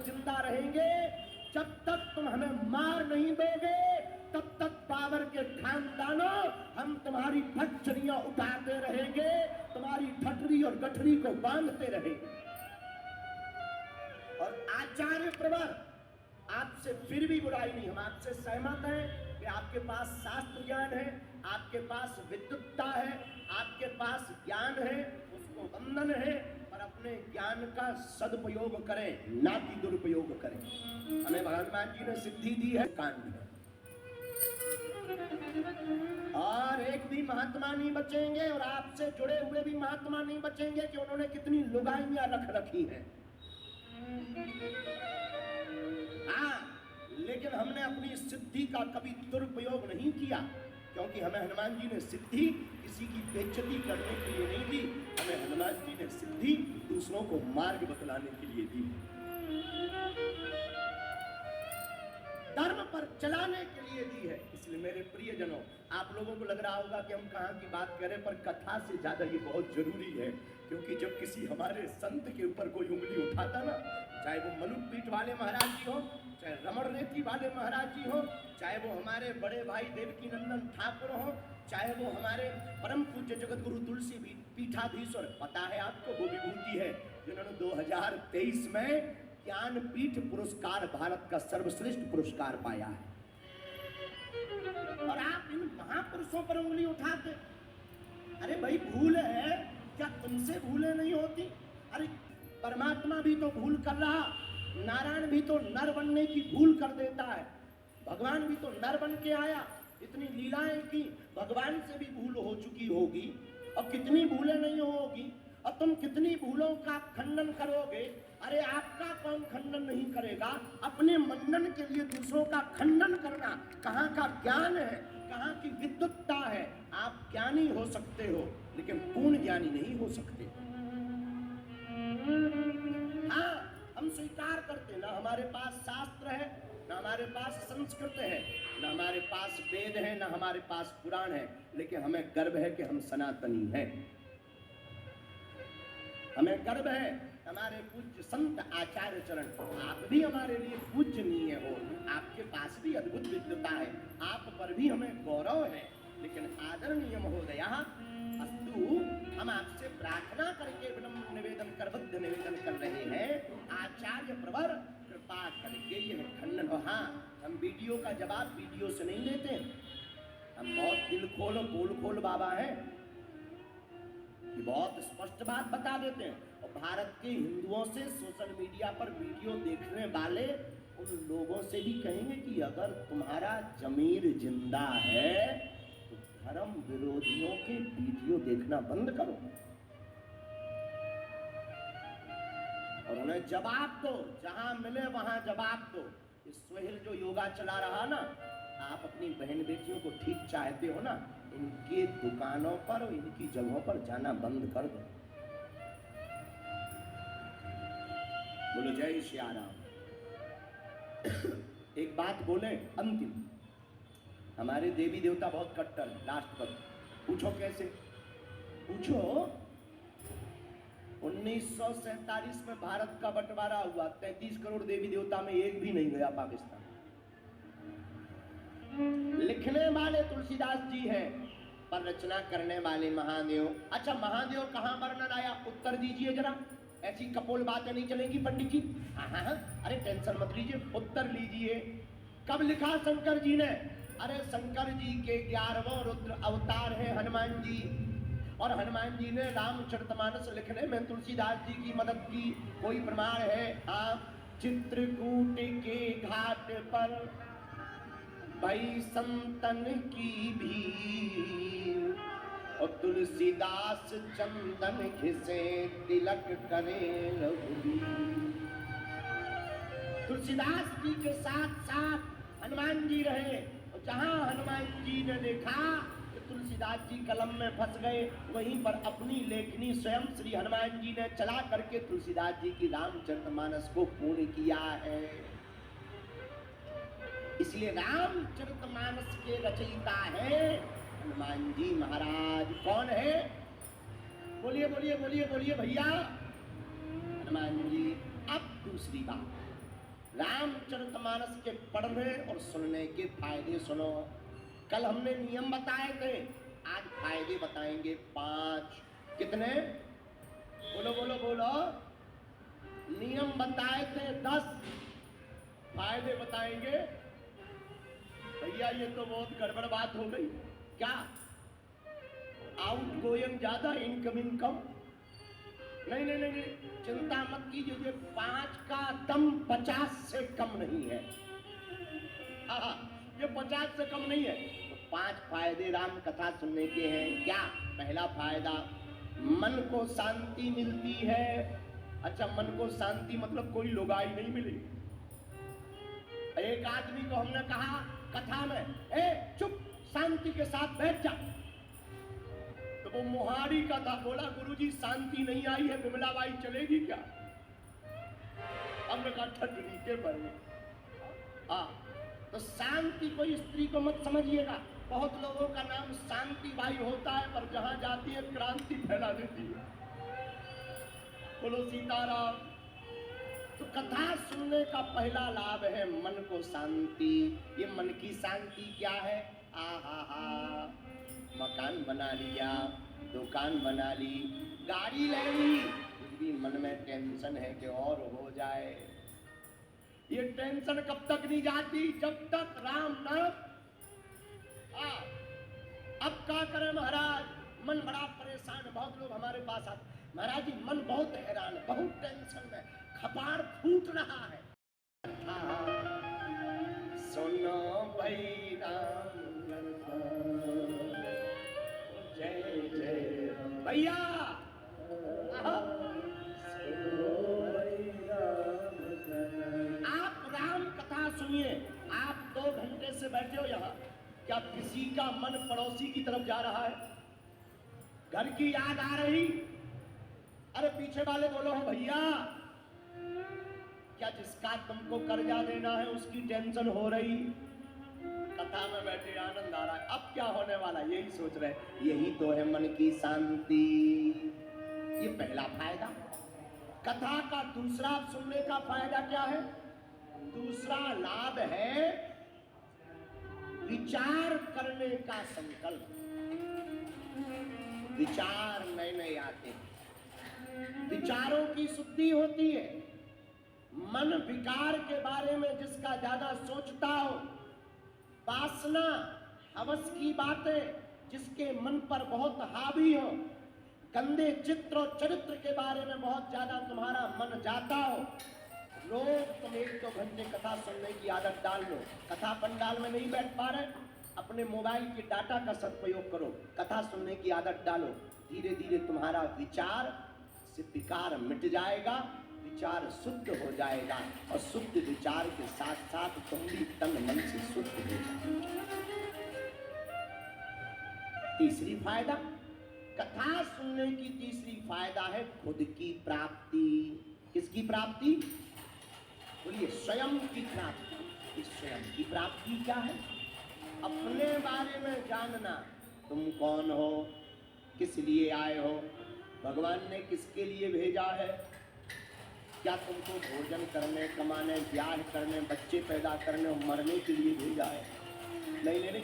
जिंदा रहेंगे। जब तक तुम हमें मार नहीं दोगे तब तक बाबर के खानदानों हम तुम्हारी फटचरियां उठाते रहेंगे, तुम्हारी ठटरी और गठरी को बांधते रहेंगे। और आचार्य प्रवर, आपसे फिर भी बुराई नहीं, हम आपसे सहमत हैं कि आपके पास शास्त्र ज्ञान है, आपके पास विद्वत्ता है, आपके पास ज्ञान है, उसको वंदन है, पर अपने ज्ञान का सदुपयोग करें, ना कि दुरुपयोग करें। हमें हनुमान जी ने सिद्धि दी है, कांड है, और एक भी महात्मा नहीं बचेंगे, और आपसे जुड़े हुए भी महात्मा नहीं बचेंगे कि उन्होंने कितनी लुगाइयां रख रखी हैं। हाँ, लेकिन हमने अपनी सिद्धि का कभी दुरुपयोग नहीं किया, क्योंकि हमें हनुमान जी ने सिद्धि किसी की बेइज्जती करने के लिए नहीं दी, हमें हनुमान जी ने सिद्धि दूसरों को मार्ग बतलाने के लिए दी, धर्म पर चलाने के लिए दी है। इसलिए मेरे प्रियजनों, आप लोगों को लग रहा होगा कि हम कहाँ की बात करें, पर कथा से ज्यादा ये बहुत जरूरी है, क्योंकि जब किसी हमारे संत के ऊपर कोई उंगली उठाता ना, चाहे वो मलुकपीठ वाले महाराज जी हो, चाहे रमण रेती वाले महाराज जी हो, चाहे वो हमारे बड़े भाई देवकीनंदन ठाकुर हो, चाहे वो हमारे परम पूज्य जगत गुरु तुलसी पीठाधीश्वर, पता है आपको, वो विभूति है जिन्होंने 2023 में ज्ञानपीठ पुरस्कार, भारत का सर्वश्रेष्ठ पुरस्कार पाया है। और आप इन महापुरुषों पर उंगली उठाते, अरे भाई भूल है क्या, तुमसे भूलें नहीं होती? अरे परमात्मा भी तो भूल कर रहा, नारायण भी तो नर बनने की भूल कर देता है, भगवान भी तो नर बन के आया, इतनी लीलाएं की, भगवान से भी भूल हो चुकी होगी, और कितनी भूलें नहीं होगी, और तुम कितनी भूलों का खंडन करोगे? अरे आपका कौन खंडन नहीं करेगा? अपने मंडन के लिए दूसरों का खंडन करना कहाँ का ज्ञान है, कहाँ की विद्वत्ता है? आप ज्ञानी हो सकते हो, लेकिन पूर्ण ज्ञानी नहीं हो सकते। हाँ, हम स्वीकार करते, ना हमारे पास शास्त्र है, ना हमारे पास संस्कृत है, ना हमारे पास वेद है, ना हमारे पास पुराण है, लेकिन हमें गर्व है कि हम सनातनी हैं। हमें गर्व है हमारे पूज्य संत आचार्य चरण, आप भी हमारे लिए पूजनीय हो, आपके पास भी अद्भुत विद्वता है, आप पर भी हमें गौरव है, लेकिन आदरणीय महोदय अस्तु, हम आपसे प्रार्थना करके विनम्र निवेदन कर, बुद्ध निवेदन कर रहे हैं, आचार्य प्रवर कृपा करके यह खंडन हो। हाँ, हम वीडियो का जवाब वीडियो से नहीं देते, हम बहुत दिल खोल बोल खोल बाबा हैं, बहुत स्पष्ट बात बता देते हैं। और भारत के हिंदुओं से सोशल मीडिया पर वीडियो देखने वाले उन लोगों से भी कहेंगे कि अगर तुम्हारा जमीर जिंदा है तो धर्म विरोधियों के वीडियो देखना बंद करो, और उन्हें जवाब दो, जहां मिले वहां जवाब दो। इस सोहेल जो योगा चला रहा ना, आप अपनी बहन बेटियों को ठीक चाहते हो ना, इनके दुकानों पर और इनकी जगहों पर जाना बंद कर दो। बोलो जय श्री राम। एक बात बोले अंतिम, हमारे देवी देवता बहुत कट्टर, लास्ट पर पूछो कैसे? पूछो 1947 में भारत का बंटवारा हुआ, 33 करोड़ देवी देवता में एक भी नहीं गया पाकिस्तान। लिखने वाले तुलसीदास जी हैं, पर रचना करने वाले महादेव। अच्छा, महादेव कहाँ वर्णन आया, उत्तर दीजिए जरा, ऐसी कपोल बातें नहीं चलेंगी पंडित जी। हाँ, अरे टेंशन मत लीजिए, उत्तर लीजिए। कब लिखा शंकर जी ने? अरे शंकर जी के 11वां रुद्र अवतार है हनुमान जी, और हनुमान जी ने रामचरितमानस लिखने में तुलसीदास जी की मदद की। कोई प्रमाण है? हाँ, चित्रकूट के घाट पर भाई संतन की भीड़, और तुलसीदास चंदन घिसे तिलक करे रघुवीर। तुलसीदास जी के साथ साथ हनुमान जी रहे, और जहां हनुमान जी ने देखा कि तुलसीदास जी कलम में फंस गए, वहीं पर अपनी लेखनी स्वयं श्री हनुमान जी ने चला करके तुलसीदास जी की रामचरितमानस को पूर्ण किया है। इसलिए रामचरितमानस के रचयिता है हनुमान जी महाराज। कौन है? बोलिए बोलिए बोलिए बोलिए भैया, हनुमान जी। अब दूसरी बात, रामचरितमानस के पढ़ने और सुनने के फायदे सुनो। कल हमने नियम बताए थे, आज फायदे बताएंगे 5। कितने? बोलो बोलो बोलो। नियम बताए थे 10, फायदे बताएंगे। भैया ये तो बहुत गड़बड़ बात हो गई। क्या आउट गोइंग ज्यादा, इनकमिंग कम? नहीं नहीं नहीं, चिंता मत कीजिए, ये 5 का दम 50 से कम नहीं है। ये 50 से कम नहीं है। तो 5 फायदे राम कथा सुनने के हैं। क्या? पहला फायदा, मन को शांति मिलती है। अच्छा, मन को शांति मतलब कोई लुगाई नहीं मिली। एक आदमी को हमने कहा कथा में, ए चुप, शांति के साथ बैठ जा, तो वो मोहारी का था। बोला गुरुजी शांति नहीं आई है, विमलाबाई चलेगी क्या? हमने कहा ठटरी के बने। तो शांति कोई स्त्री को मत समझिएगा। बहुत लोगों का नाम शांति बाई होता है, पर जहां जाती है क्रांति फैला देती है। बोलो सीताराम। तो कथा सुनने का पहला लाभ है मन को शांति। ये मन की शांति क्या है? आहा, मकान बना लिया, दुकान बना ली, गाड़ी ले ली, फिर भी मन में टेंशन है कि और हो जाए। ये टेंशन कब तक नहीं जाती? जब तक राम नाम। अब क्या करें महाराज, मन बड़ा परेशान। बहुत लोग हमारे पास आते, महाराज जी मन बहुत हैरान है, बहुत टेंशन में, कपाड़ फूट रहा है। सुनो भाई राम जय जय भैया। आप राम कथा सुनिए। आप 2 घंटे से बैठे हो यहाँ, क्या किसी का मन पड़ोसी की तरफ जा रहा है? घर की याद आ रही? अरे पीछे वाले बोलो हो भैया। क्या जिसका तुमको कर्जा देना है उसकी टेंशन हो रही? कथा में बैठे आनंद आ रहा है। अब क्या होने वाला यही सोच रहे। यही तो है मन की शांति। ये पहला फायदा। कथा का दूसरा सुनने का फायदा क्या है? दूसरा लाभ है विचार करने का संकल्प। विचार नए नए आते हैं, विचारों की शुद्धि होती है। मन विकार के बारे में जिसका ज्यादा सोचता हो, वासना हवस की बातें जिसके मन पर बहुत हावी हो, गंदे चित्र और चरित्र के बारे में बहुत ज्यादा तुम्हारा मन जाता हो, रोज तुम 1-2 घंटे कथा सुनने की आदत डाल लो। कथा पंडाल में नहीं बैठ पा रहे, अपने मोबाइल के डाटा का सदुपयोग करो, कथा सुनने की आदत डालो। धीरे धीरे तुम्हारा विचार से विकार मिट जाएगा, विचार शुद्ध हो जाएगा, और शुद्ध विचार के साथ साथ तुम भी तन मन से शुद्ध हो जाओगे। तीसरी फायदा, कथा सुनने की तीसरी फायदा है खुद की प्राप्ति। किसकी प्राप्ति? बोलिए, स्वयं की प्राप्ति। इस स्वयं की प्राप्ति क्या है? अपने बारे में जानना। तुम कौन हो, किस लिए आए हो, भगवान ने किसके लिए भेजा है? क्या तुमको भोजन करने, कमाने, ब्याह करने, बच्चे पैदा करने और मरने के लिए भेजा है? नहीं नहीं नहीं,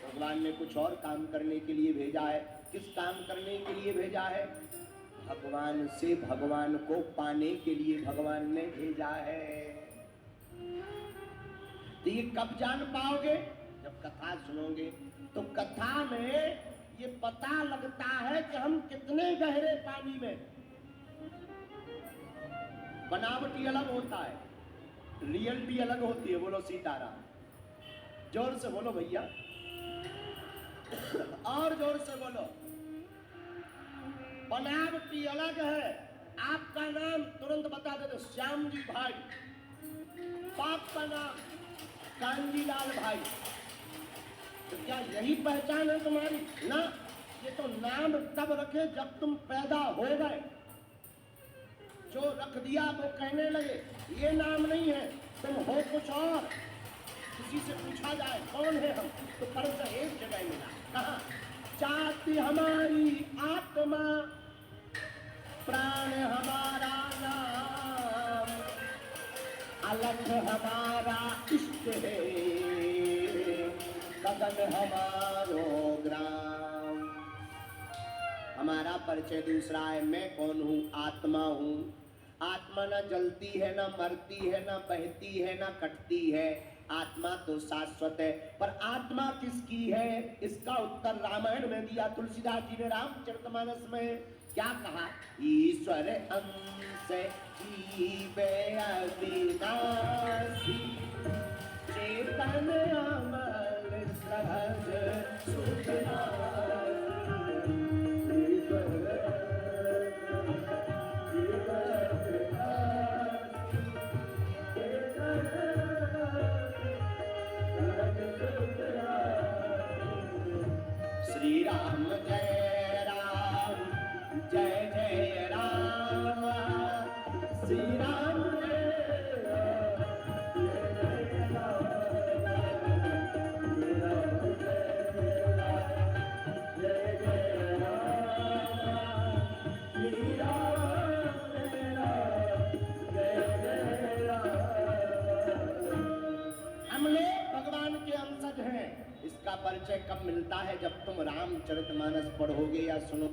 भगवान ने कुछ और काम करने के लिए भेजा है। किस काम करने के लिए भेजा है? भगवान से भगवान को पाने के लिए भगवान ने भेजा है। तो ये कब जान पाओगे? जब कथा सुनोगे। तो कथा में ये पता लगता है कि हम कितने गहरे पानी में। बनावटी अलग होता है, रियलिटी अलग होती है। बोलो सीताराम। जोर से बोलो भैया, और जोर से बोलो। बनावटी अलग है। आपका नाम तुरंत बता दे, श्याम जी भाई, बाप का नाम कांजीलाल भाई, तो क्या यही पहचान है तुम्हारी? ना, ये तो नाम तब रखे जब तुम पैदा हो गए। जो रख दिया वो कहने लगे ये नाम नहीं है, तुम हो कुछ और। किसी से पूछा जाए कौन है हम, तो पर से एक जगह मिला। कहा? जाति हमारी आत्मा, प्राण हमारा नाम, अलख हमारा इष्ट है, गगन हमारो ग्राम। हमारा परिचय दूसरा है, मैं कौन हूँ? आत्मा हूँ। आत्मा न जलती है, न मरती है, न बहती है, न कटती है। आत्मा तो शाश्वत है, पर आत्मा किसकी है? इसका उत्तर रामायण में दिया तुलसीदास जी ने रामचरितमानस में। क्या कहा? ईश्वर अंश जीवे अविनाशी, चेतन अमल सहज सुखनासी। श्री राम जय राम, जय जय राम। श्री राम जय राम, जय जय राम। जय जय राम, श्री राम जय राम, जय जय राम। हम लोग भगवान के अंशज हैं। इसका परिचय कब मिलता है? जब तुम रामचरितमानस पढ़ोगे या सुनो।